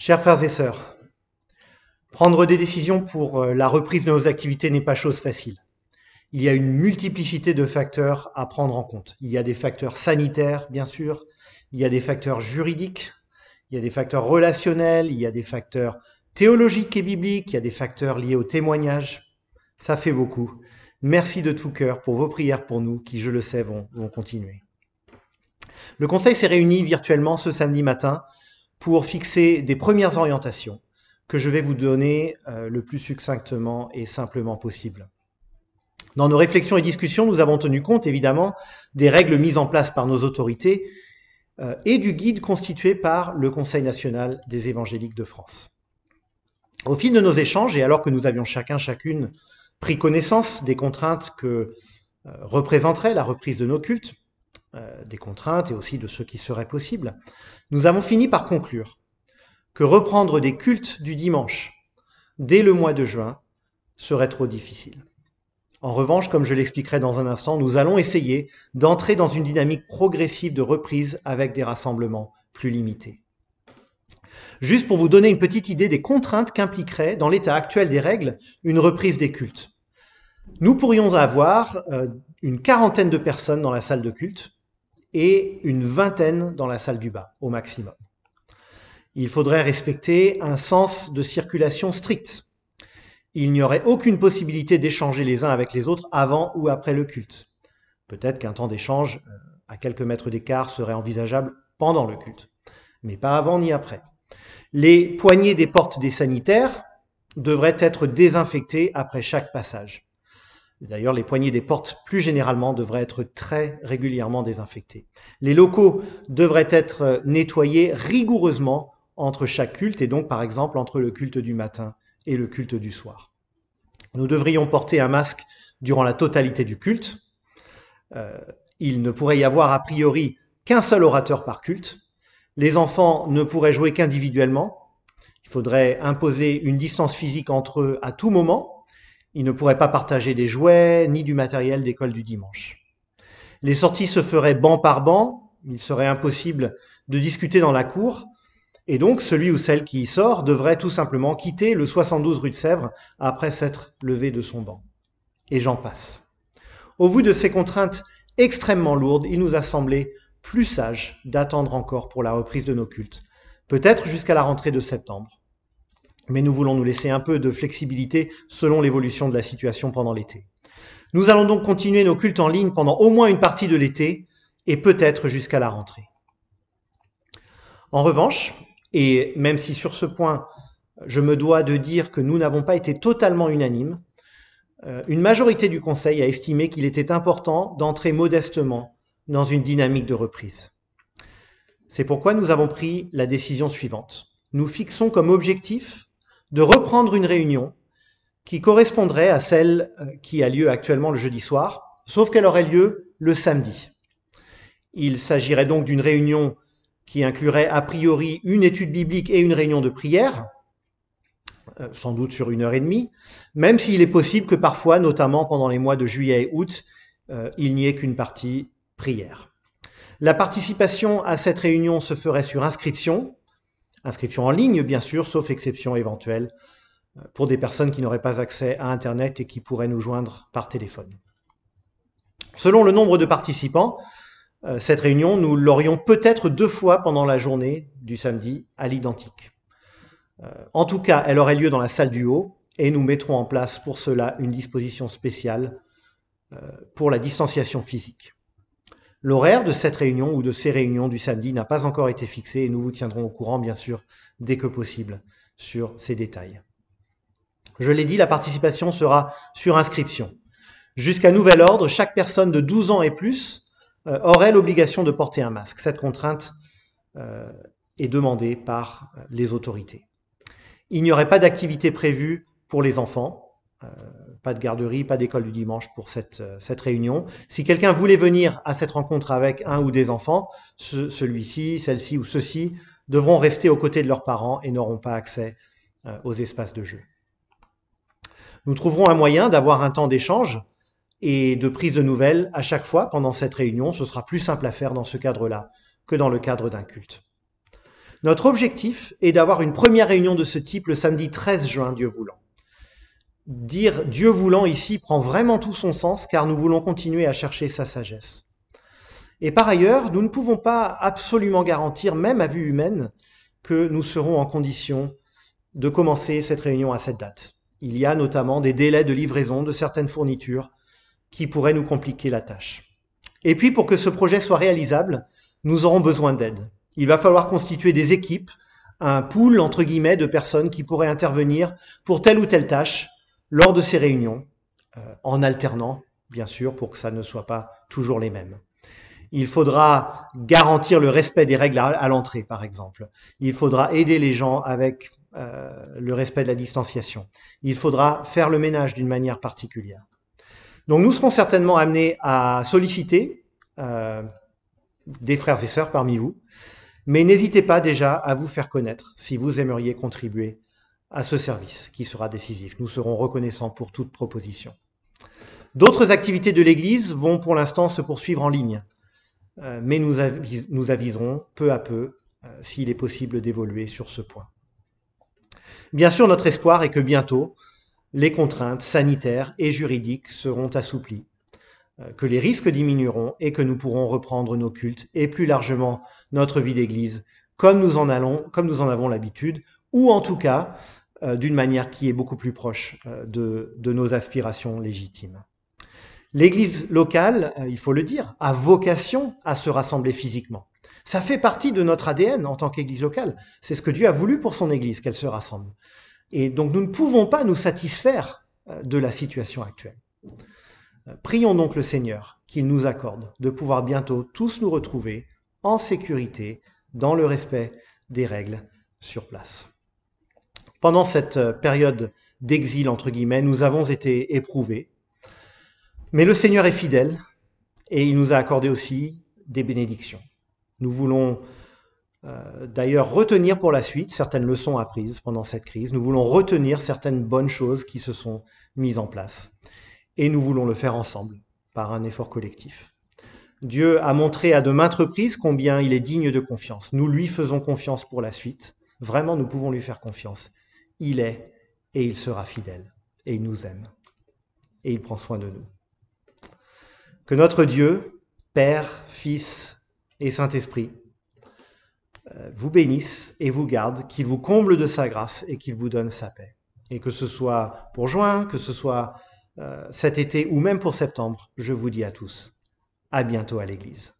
Chers frères et sœurs, prendre des décisions pour la reprise de nos activités n'est pas chose facile. Il y a une multiplicité de facteurs à prendre en compte. Il y a des facteurs sanitaires, bien sûr, il y a des facteurs juridiques, il y a des facteurs relationnels, il y a des facteurs théologiques et bibliques, il y a des facteurs liés au témoignage. Ça fait beaucoup. Merci de tout cœur pour vos prières pour nous, qui, je le sais, vont continuer. Le Conseil s'est réuni virtuellement ce samedi matin pour fixer des premières orientations que je vais vous donner le plus succinctement et simplement possible. Dans nos réflexions et discussions, nous avons tenu compte évidemment des règles mises en place par nos autorités et du guide constitué par le Conseil national des évangéliques de France. Au fil de nos échanges, et alors que nous avions chacune pris connaissance des contraintes que représenterait la reprise de nos cultes, des contraintes et aussi de ce qui serait possible, nous avons fini par conclure que reprendre des cultes du dimanche dès le mois de juin serait trop difficile. En revanche, comme je l'expliquerai dans un instant, nous allons essayer d'entrer dans une dynamique progressive de reprise avec des rassemblements plus limités. Juste pour vous donner une petite idée des contraintes qu'impliquerait, dans l'état actuel des règles, une reprise des cultes. Nous pourrions avoir une quarantaine de personnes dans la salle de culte et une vingtaine dans la salle du bas, au maximum. Il faudrait respecter un sens de circulation strict. Il n'y aurait aucune possibilité d'échanger les uns avec les autres avant ou après le culte. Peut-être qu'un temps d'échange à quelques mètres d'écart serait envisageable pendant le culte, mais pas avant ni après. Les poignées des portes des sanitaires devraient être désinfectées après chaque passage. D'ailleurs, les poignées des portes, plus généralement, devraient être très régulièrement désinfectées. Les locaux devraient être nettoyés rigoureusement entre chaque culte, et donc, par exemple, entre le culte du matin et le culte du soir. Nous devrions porter un masque durant la totalité du culte. Il ne pourrait y avoir a priori qu'un seul orateur par culte. Les enfants ne pourraient jouer qu'individuellement. Il faudrait imposer une distance physique entre eux à tout moment. Ils ne pourraient pas partager des jouets ni du matériel d'école du dimanche. Les sorties se feraient banc par banc. Il serait impossible de discuter dans la cour. Et donc, celui ou celle qui y sort devrait tout simplement quitter le 72 rue de Sèvres après s'être levé de son banc. Et j'en passe. Au vu de ces contraintes extrêmement lourdes, il nous a semblé plus sage d'attendre encore pour la reprise de nos cultes, peut-être jusqu'à la rentrée de septembre. Mais nous voulons nous laisser un peu de flexibilité selon l'évolution de la situation pendant l'été. Nous allons donc continuer nos cultes en ligne pendant au moins une partie de l'été et peut-être jusqu'à la rentrée. En revanche, et même si sur ce point, je me dois de dire que nous n'avons pas été totalement unanimes, une majorité du Conseil a estimé qu'il était important d'entrer modestement dans une dynamique de reprise. C'est pourquoi nous avons pris la décision suivante. Nous fixons comme objectif de reprendre une réunion qui correspondrait à celle qui a lieu actuellement le jeudi soir, sauf qu'elle aurait lieu le samedi. Il s'agirait donc d'une réunion qui inclurait a priori une étude biblique et une réunion de prière, sans doute sur 1h30, même s'il est possible que parfois, notamment pendant les mois de juillet et août, il n'y ait qu'une partie prière. La participation à cette réunion se ferait sur inscription en ligne bien sûr, sauf exception éventuelle, pour des personnes qui n'auraient pas accès à Internet et qui pourraient nous joindre par téléphone. Selon le nombre de participants, cette réunion, nous l'aurions peut-être 2 fois pendant la journée du samedi à l'identique. En tout cas, elle aurait lieu dans la salle du haut et nous mettrons en place pour cela une disposition spéciale pour la distanciation physique. L'horaire de cette réunion ou de ces réunions du samedi n'a pas encore été fixé et nous vous tiendrons au courant, bien sûr, dès que possible, sur ces détails. Je l'ai dit, la participation sera sur inscription. Jusqu'à nouvel ordre, chaque personne de 12 ans et plus aurait l'obligation de porter un masque. Cette contrainte est demandée par les autorités. Il n'y aurait pas d'activité prévue pour les enfants. Pas de garderie, pas d'école du dimanche pour cette réunion. Si quelqu'un voulait venir à cette rencontre avec un ou des enfants, celui-ci, celle-ci ou ceux-ci devront rester aux côtés de leurs parents et n'auront pas accès aux espaces de jeu. Nous trouverons un moyen d'avoir un temps d'échange et de prise de nouvelles à chaque fois pendant cette réunion. Ce sera plus simple à faire dans ce cadre-là que dans le cadre d'un culte. Notre objectif est d'avoir une première réunion de ce type le samedi 13 juin, Dieu voulant. Dire Dieu voulant ici prend vraiment tout son sens car nous voulons continuer à chercher sa sagesse. Et par ailleurs, nous ne pouvons pas absolument garantir, même à vue humaine, que nous serons en condition de commencer cette réunion à cette date. Il y a notamment des délais de livraison de certaines fournitures qui pourraient nous compliquer la tâche. Et puis, pour que ce projet soit réalisable, nous aurons besoin d'aide. Il va falloir constituer des équipes, un pool, entre guillemets, de personnes qui pourraient intervenir pour telle ou telle tâche lors de ces réunions, en alternant, bien sûr, pour que ça ne soit pas toujours les mêmes. Il faudra garantir le respect des règles à l'entrée, par exemple. Il faudra aider les gens avec le respect de la distanciation. Il faudra faire le ménage d'une manière particulière. Donc nous serons certainement amenés à solliciter des frères et sœurs parmi vous, mais n'hésitez pas déjà à vous faire connaître si vous aimeriez contribuer à ce service qui sera décisif. Nous serons reconnaissants pour toute proposition. D'autres activités de l'Église vont pour l'instant se poursuivre en ligne, mais nous aviserons peu à peu s'il est possible d'évoluer sur ce point. Bien sûr, notre espoir est que bientôt, les contraintes sanitaires et juridiques seront assouplies, que les risques diminueront et que nous pourrons reprendre nos cultes et plus largement notre vie d'Église comme nous en avons l'habitude, ou en tout cas d'une manière qui est beaucoup plus proche de nos aspirations légitimes. L'Église locale, il faut le dire, a vocation à se rassembler physiquement. Ça fait partie de notre ADN en tant qu'Église locale. C'est ce que Dieu a voulu pour son Église, qu'elle se rassemble. Et donc nous ne pouvons pas nous satisfaire de la situation actuelle. Prions donc le Seigneur qu'il nous accorde de pouvoir bientôt tous nous retrouver en sécurité, dans le respect des règles sur place. Pendant cette période d'exil, entre guillemets, nous avons été éprouvés, mais le Seigneur est fidèle et il nous a accordé aussi des bénédictions. Nous voulons d'ailleurs retenir pour la suite certaines leçons apprises pendant cette crise. Nous voulons retenir certaines bonnes choses qui se sont mises en place. Et nous voulons le faire ensemble, par un effort collectif. Dieu a montré à de maintes reprises combien il est digne de confiance. Nous lui faisons confiance pour la suite. Vraiment, nous pouvons lui faire confiance. Il est et il sera fidèle. Et il nous aime. Et il prend soin de nous. Que notre Dieu, Père, Fils et Saint-Esprit, vous bénisse et vous garde, qu'il vous comble de sa grâce et qu'il vous donne sa paix. Et que ce soit pour juin, que ce soit cet été ou même pour septembre, je vous dis à tous, à bientôt à l'Église.